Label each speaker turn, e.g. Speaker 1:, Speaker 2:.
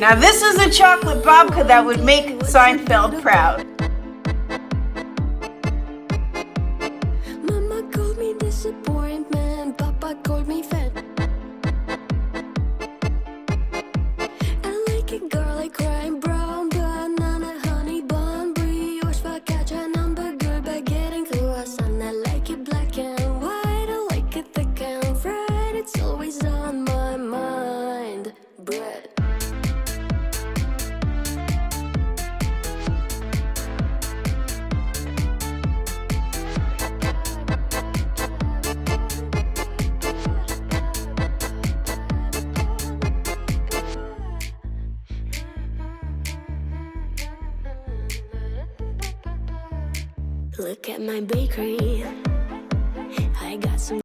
Speaker 1: Now this is a chocolate babka that would make Seinfeld proud.
Speaker 2: Mama called me disappointment, Papa called me fat. I like it garlic, crime brown, banana, honey bun, brioche, focaccia, hamburger, baguette, croissant. I like it black and white, I like it thick and fried. It's always on my mind. Bread. Look at my bakery. I got some